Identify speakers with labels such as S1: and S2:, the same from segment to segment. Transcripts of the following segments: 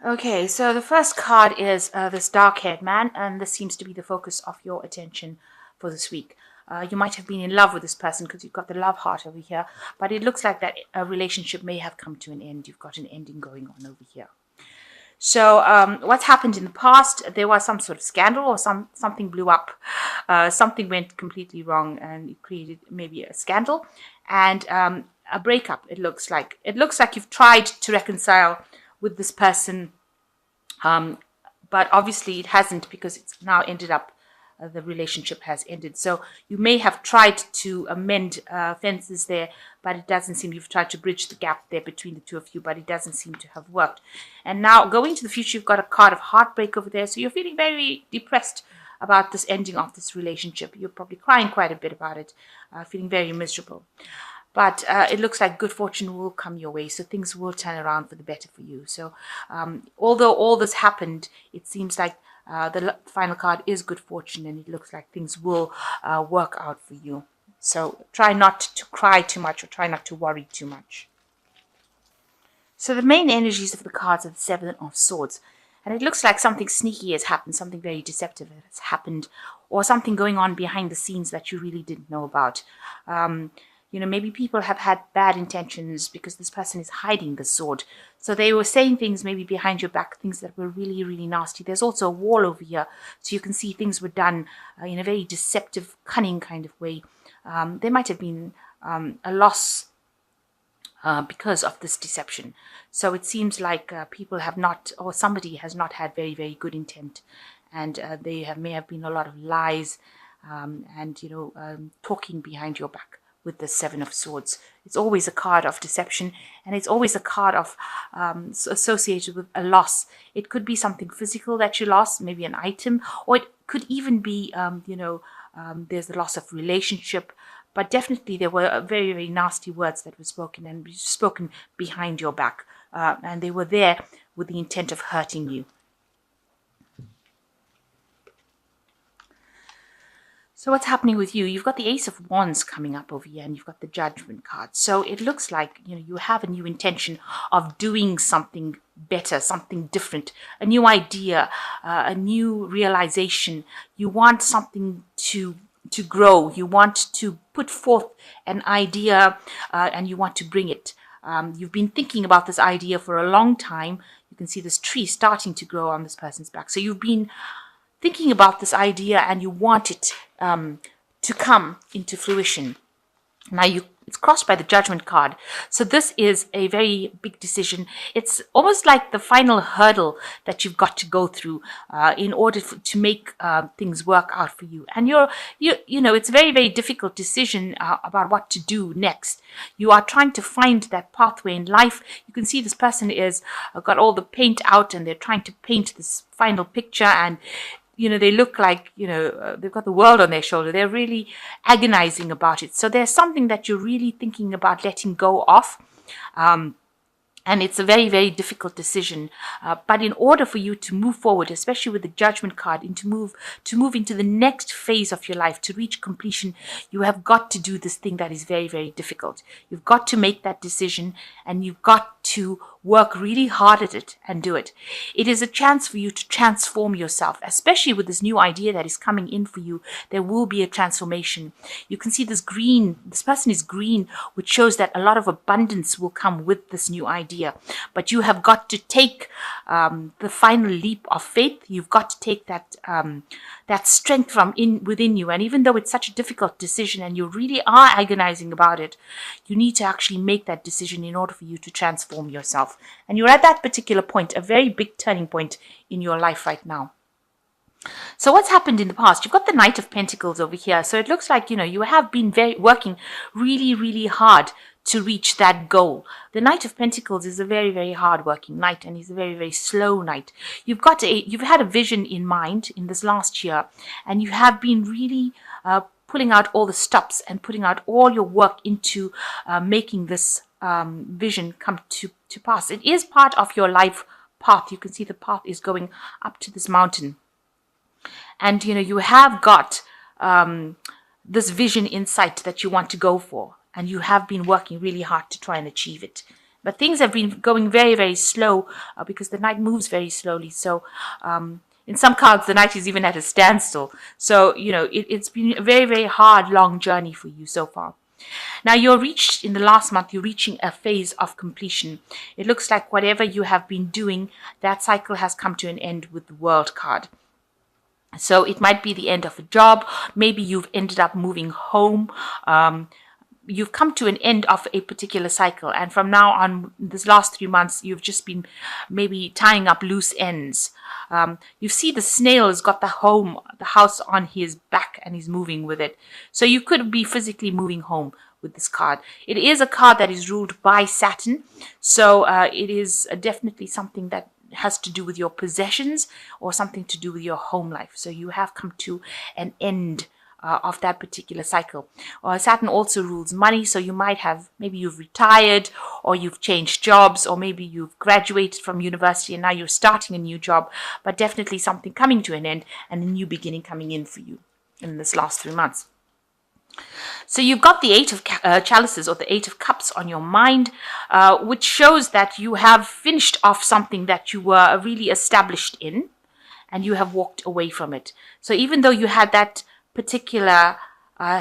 S1: Okay, so the first card is this dark-haired man, and this seems to be the focus of your attention for this week. You might have been in love with this person because you've got the love heart over here, but it looks like that a relationship may have come to an end. You've got an ending going on over here. So what's happened in the past? There was some sort of scandal, or something blew up. Something went completely wrong, and it created maybe a scandal and a breakup. It looks like you've tried to reconcile with this person, um, but obviously it hasn't, because it's now ended up. The relationship has ended. So you may have tried to amend fences there, but it doesn't seem. You've tried to bridge the gap there between the two of you, but it doesn't seem to have worked. And now going to the future, you've got a card of heartbreak over there. So you're feeling very depressed about this ending of this relationship. You're probably crying quite a bit about it, feeling very miserable. But it looks like good fortune will come your way. So things will turn around for the better for you. So although all this happened, it seems like the final card is good fortune, and it looks like things will work out for you. So try not to cry too much, or try not to worry too much. So the main energies of the cards are the Seven of Swords. And it looks like something sneaky has happened, something very deceptive has happened, or something going on behind the scenes that you really didn't know about. Maybe people have had bad intentions because this person is hiding the sword. So they were saying things maybe behind your back, things that were really, really nasty. There's also a wall over here, so you can see things were done in a very deceptive, cunning kind of way. There might have been a loss because of this deception. So it seems like people have not, or somebody has not had very, very good intent. And may have been a lot of lies and talking behind your back with the Seven of Swords. It's always a card of deception, and it's always a card of associated with a loss. It could be something physical that you lost, maybe an item, or it could even be, there's the loss of relationship. But definitely there were very, very nasty words that were spoken, and spoken behind your back. And they were there with the intent of hurting you. So what's happening with you? You've got the Ace of Wands coming up over here, and you've got the Judgment card. So it looks like you have a new intention of doing something better, something different, a new idea, a new realization. You want something to grow. You want to put forth an idea, and you want to bring it. You've been thinking about this idea for a long time. You can see this tree starting to grow on this person's back. So you've been thinking about this idea, and you want it to come into fruition. Now it's crossed by the Judgment card. So this is a very big decision. It's almost like the final hurdle that you've got to go through in order to make things work out for you. And it's a very, very difficult decision about what to do next. You are trying to find that pathway in life. You can see this person is got all the paint out, and they're trying to paint this final picture, and they look like, they've got the world on their shoulder. They're really agonizing about it. So there's something that you're really thinking about letting go of. And it's a very, very difficult decision. But in order for you to move forward, especially with the Judgment card, and to move into the next phase of your life, to reach completion, you have got to do this thing that is very, very difficult. You've got to make that decision, and you've got to work really hard at it and do it. It is a chance for you to transform yourself, especially with this new idea that is coming in for you. There will be a transformation. You can see this green. This person is green, which shows that a lot of abundance will come with this new idea. But you have got to take the final leap of faith. You've got to take that strength from within you. And even though it's such a difficult decision, and you really are agonizing about it, you need to actually make that decision in order for you to transform yourself. And you're at that particular point, a very big turning point in your life right now. So what's happened in the past? You've got the Knight of Pentacles over here. So it looks like, you have been working really, really hard to reach that goal. The Knight of Pentacles is a very, very hard-working knight, and he's a very, very slow knight. You've had a vision in mind in this last year, and you have been really pulling out all the stops and putting out all your work into making this vision come to pass. It is part of your life path. You can see the path is going up to this mountain. And, you have got this vision in sight that you want to go for. And you have been working really hard to try and achieve it. But things have been going very, very slow because the knight moves very slowly. So in some cards, the knight is even at a standstill. So, it's been a very, very hard, long journey for you so far. Now in the last month, you're reaching a phase of completion. It looks like whatever you have been doing, that cycle has come to an end with the World card. So it might be the end of a job. Maybe you've ended up moving home. You've come to an end of a particular cycle. And from now on, this last 3 months, you've just been maybe tying up loose ends. You see the snail has got the house on his back and he's moving with it. So you could be physically moving home with this card. It is a card that is ruled by Saturn. So it is definitely something that has to do with your possessions or something to do with your home life. So you have come to an end of that particular cycle. Saturn also rules money, so you might have, maybe you've retired or you've changed jobs, or maybe you've graduated from university and now you're starting a new job, but definitely something coming to an end and a new beginning coming in for you in this last 3 months. So you've got the 8 of chalices, or the 8 of cups, on your mind, which shows that you have finished off something that you were really established in and you have walked away from it. So even though you had that particular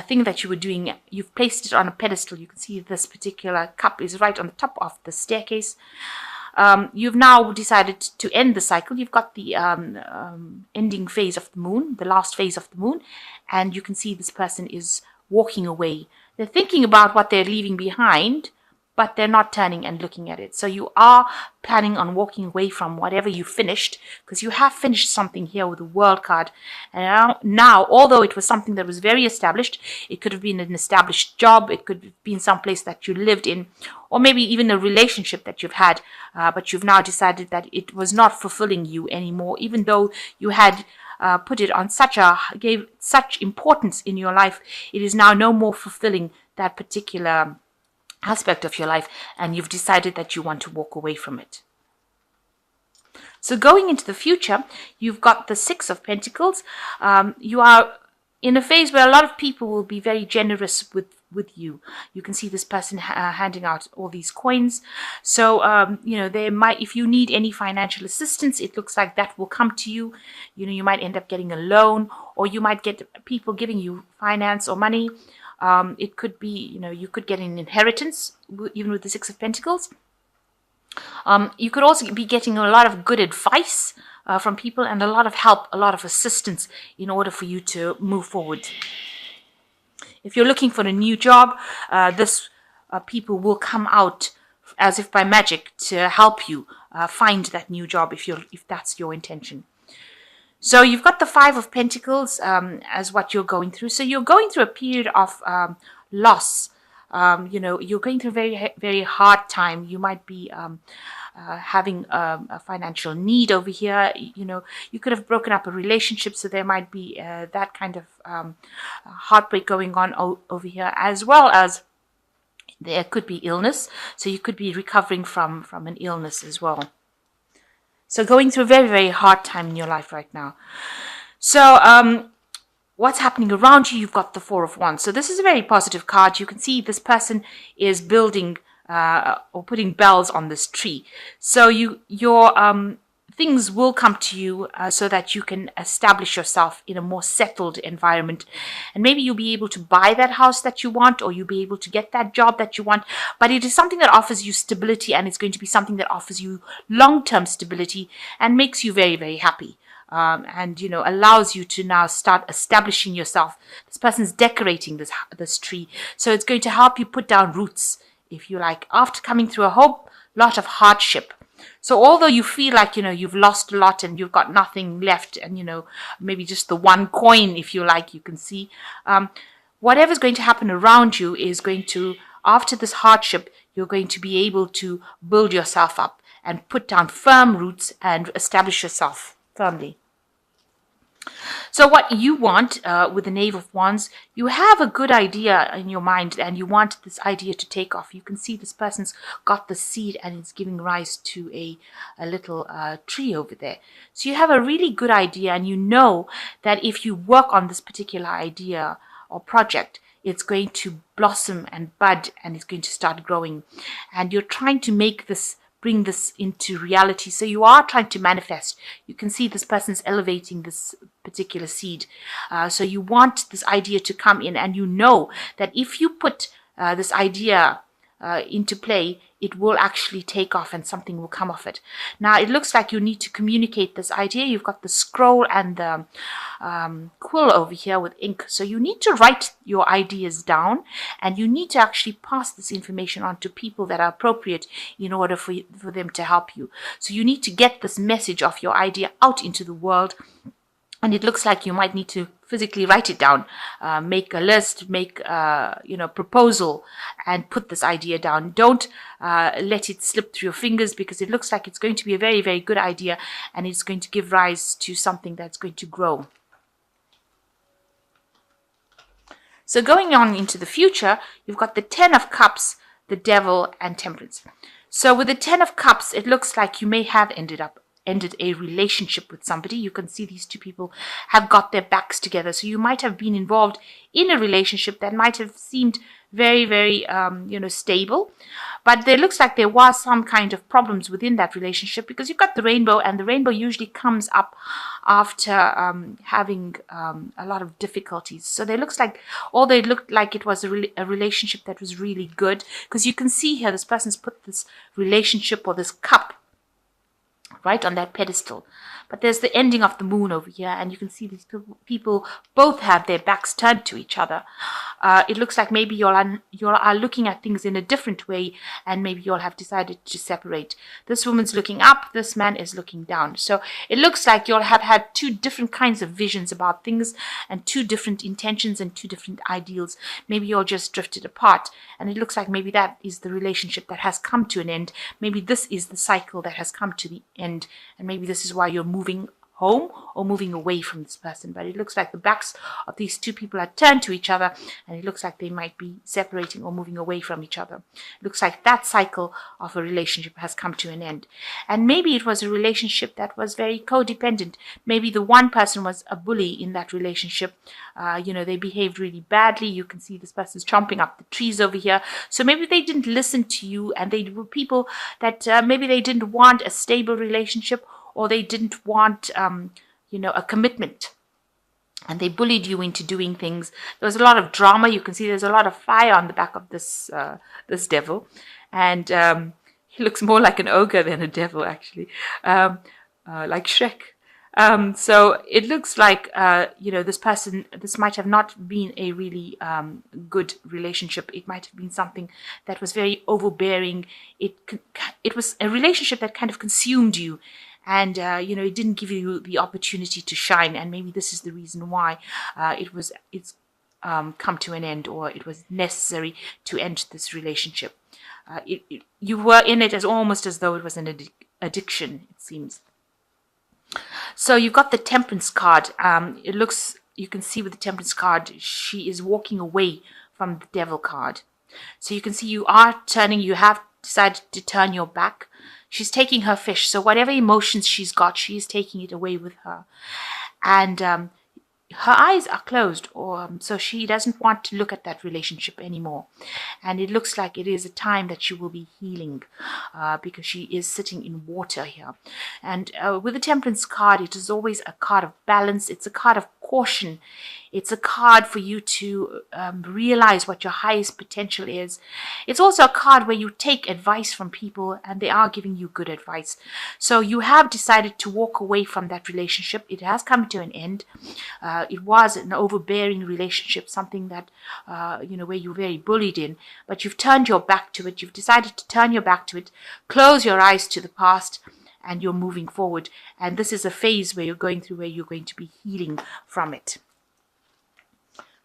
S1: thing that you were doing, you've placed it on a pedestal. You can see this particular cup is right on the top of the staircase. You've now decided to end the cycle. You've got the ending phase of the moon, the last phase of the moon, and you can see this person is walking away. They're thinking about what they're leaving behind, but they're not turning and looking at it. So you are planning on walking away from whatever you finished, because you have finished something here with the World card. And now, although it was something that was very established, it could have been an established job, it could have been some place that you lived in, or maybe even a relationship that you've had, but you've now decided that it was not fulfilling you anymore, even though you had put it on gave such importance in your life. It is now no more fulfilling that particular aspect of your life, and you've decided that you want to walk away from it. So going into the future, you've got the 6 of Pentacles. You are in a phase where a lot of people will be very generous with you. You can see this person handing out all these coins. So, they might, if you need any financial assistance, it looks like that will come to you. You might end up getting a loan, or you might get people giving you finance or money. It could be, you could get an inheritance, even with the 6 of Pentacles. You could also be getting a lot of good advice from people, and a lot of help, a lot of assistance in order for you to move forward. If you're looking for a new job, people will come out as if by magic to help you find that new job if that's your intention. So you've got the 5 of Pentacles as what you're going through. So you're going through a period of loss. You're going through a very, very hard time. You might be having a financial need over here. You could have broken up a relationship, so there might be that kind of heartbreak going on over here, as well as there could be illness. So you could be recovering from an illness as well. So going through a very, very hard time in your life right now. So what's happening around you? You've got the 4 of Wands. So this is a very positive card. You can see this person is building or putting bells on this tree. So your things will come to you so that you can establish yourself in a more settled environment. And maybe you'll be able to buy that house that you want, or you'll be able to get that job that you want. But it is something that offers you stability, and it's going to be something that offers you long-term stability and makes you very, very happy. And allows you to now start establishing yourself. This person's decorating this tree, so it's going to help you put down roots, if you like, after coming through a whole lot of hardship. So although you feel like you've lost a lot and you've got nothing left, and maybe just the one coin, if you like, you can see whatever's going to happen around you is going to, after this hardship, you're going to be able to build yourself up and put down firm roots and establish yourself firmly. So what you want with the Knave of Wands, you have a good idea in your mind and you want this idea to take off. You can see this person's got the seed and it's giving rise to a little tree over there. So you have a really good idea, and you know that if you work on this particular idea or project, it's going to blossom and bud, and it's going to start growing. And you're trying to bring this into reality. So you are trying to manifest. You can see this person's elevating this particular seed. So you want this idea to come in, and you know that if you put this idea into play, it will actually take off and something will come of it. Now, it looks like you need to communicate this idea. You've got the scroll and the quill over here with ink. So you need to write your ideas down, and you need to actually pass this information on to people that are appropriate in order for them to help you. So you need to get this message of your idea out into the world. And it looks like you might need to physically write it down, make a list, make proposal, and put this idea down. Don't let it slip through your fingers, because it looks like it's going to be a very, very good idea, and it's going to give rise to something that's going to grow. So going on into the future, you've got the 10 of Cups, the Devil, and Temperance. So with the 10 of Cups, it looks like you may have ended a relationship with somebody. You can see these two people have got their backs together. So you might have been involved in a relationship that might have seemed very, very, stable. But there looks like there was some kind of problems within that relationship, because you've got the rainbow, and the rainbow usually comes up after having a lot of difficulties. So they looked like it was a relationship that was really good, because you can see here this person's put this relationship or this cup right on that pedestal. But there's the ending of the moon over here, and you can see these people both have their backs turned to each other. It looks like maybe you are looking at things in a different way, and maybe you all have decided to separate. This woman's looking up, this man is looking down. So it looks like you all have had two different kinds of visions about things, and two different intentions and two different ideals. Maybe you all just drifted apart, and it looks like maybe that is the relationship that has come to an end. Maybe this is the cycle that has come to the end, and maybe this is why you're moving home or moving away from this person. But it looks like the backs of these two people are turned to each other, and it looks like they might be separating or moving away from each other. It looks like that cycle of a relationship has come to an end. And maybe it was a relationship that was very codependent. Maybe the one person was a bully in that relationship. They behaved really badly. You can see this person's chomping up the trees over here. So maybe they didn't listen to you, and they were people that maybe they didn't want a stable relationship, or they didn't want, a commitment. And they bullied you into doing things. There was a lot of drama. You can see there's a lot of fire on the back of this devil. And he looks more like an ogre than a devil, actually, like Shrek. So it looks like, this might have not been a really good relationship. It might have been something that was very overbearing. It was a relationship that kind of consumed you. And, it didn't give you the opportunity to shine. And maybe this is the reason why it's come to an end, or it was necessary to end this relationship. You were in it almost as though it was an addiction, it seems. So you've got the Temperance card. You can see with the Temperance card, she is walking away from the Devil card. So you can see you have decided to turn your back. She's taking her fish. So whatever emotions she's got, she is taking it away with her. And her eyes are closed, so she doesn't want to look at that relationship anymore. And it looks like it is a time that she will be healing, because she is sitting in water here. And with the Temperance card, it is always a card of balance. It's a card of caution. It's a card for you to realize what your highest potential is. It's also a card where you take advice from people, and they are giving you good advice. So you have decided to walk away from that relationship. It has come to an end. It was an overbearing relationship, something that, where you were very bullied in, but you've turned your back to it. You've decided to turn your back to it, close your eyes to the past, and you're moving forward. And this is a phase where you're going through, where you're going to be healing from it.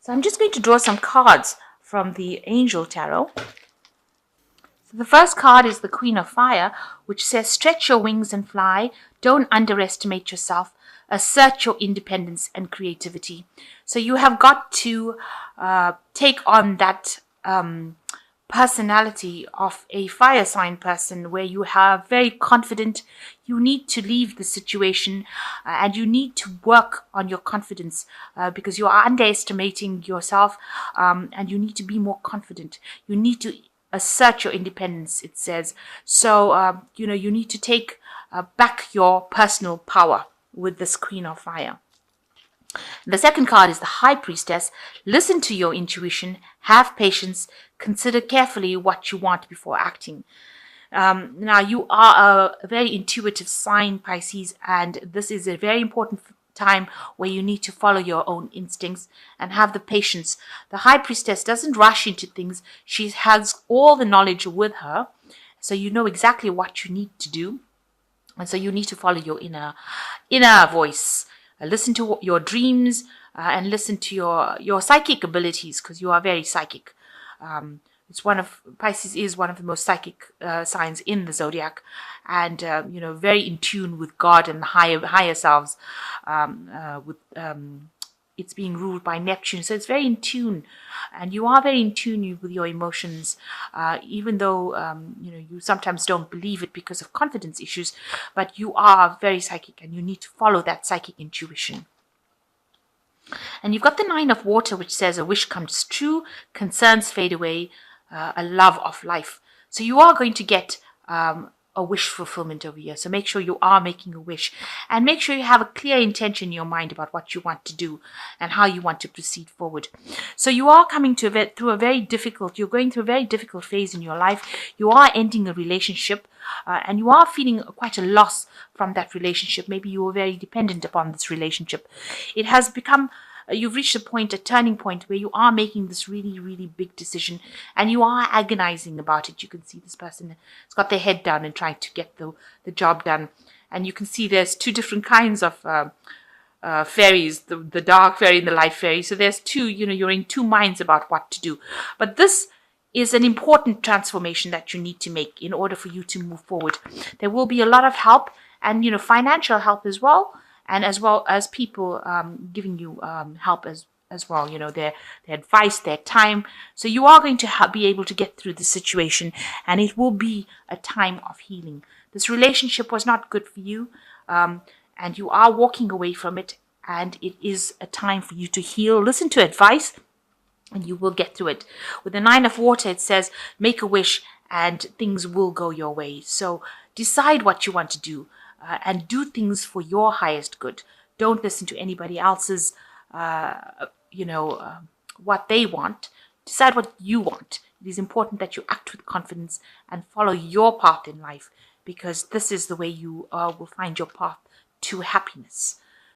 S1: So I'm just going to draw some cards from the Angel Tarot. So the first card is the Queen of Fire, which says, stretch your wings and fly. Don't underestimate yourself. Assert your independence and creativity. So you have got to take on that personality of a fire sign person, where you are very confident. You need to leave the situation, and you need to work on your confidence, because you are underestimating yourself, and you need to be more confident. You need to assert your independence, it says. So, you need to take back your personal power with this Queen of Fire. The second card is the High Priestess. Listen to your intuition, have patience, consider carefully what you want before acting. Now, you are a very intuitive sign, Pisces, and this is a very important time where you need to follow your own instincts and have the patience. The High Priestess doesn't rush into things. She has all the knowledge with her, so you know exactly what you need to do. And so you need to follow your inner voice. Listen to your dreams, and listen to your psychic abilities, because you are very psychic. Pisces is one of the most psychic signs in the zodiac, and very in tune with God and the higher selves. It's being ruled by Neptune, so it's very in tune, and you are very in tune with your emotions, even though you sometimes don't believe it because of confidence issues, but you are very psychic, and you need to follow that psychic intuition. And you've got the Nine of Water, which says a wish comes true, concerns fade away, a love of life. So you are going to get a wish fulfillment over here. So make sure you are making a wish, and make sure you have a clear intention in your mind about what you want to do and how you want to proceed forward. So you are coming you're going through a very difficult phase in your life. You are ending a relationship, and you are feeling quite a loss from that relationship. Maybe you were very dependent upon this relationship. It has become you've reached a turning point where you are making this really, really big decision, and you are agonizing about it. You can see this person has got their head down and trying to get the job done. And you can see there's two different kinds of fairies, the dark fairy and the light fairy. So there's two, you're in two minds about what to do. But this is an important transformation that you need to make in order for you to move forward. There will be a lot of help, and financial help as well, and as well as people giving you help as well, their advice, their time. So you are going to be able to get through the situation, and it will be a time of healing. This relationship was not good for you, and you are walking away from it, and it is a time for you to heal. Listen to advice, and you will get through it. With the Nine of Water, it says, make a wish, and things will go your way. So decide what you want to do. And do things for your highest good. Don't listen to anybody else's, what they want. Decide what you want. It is important that you act with confidence and follow your path in life, because this is the way you will find your path to happiness.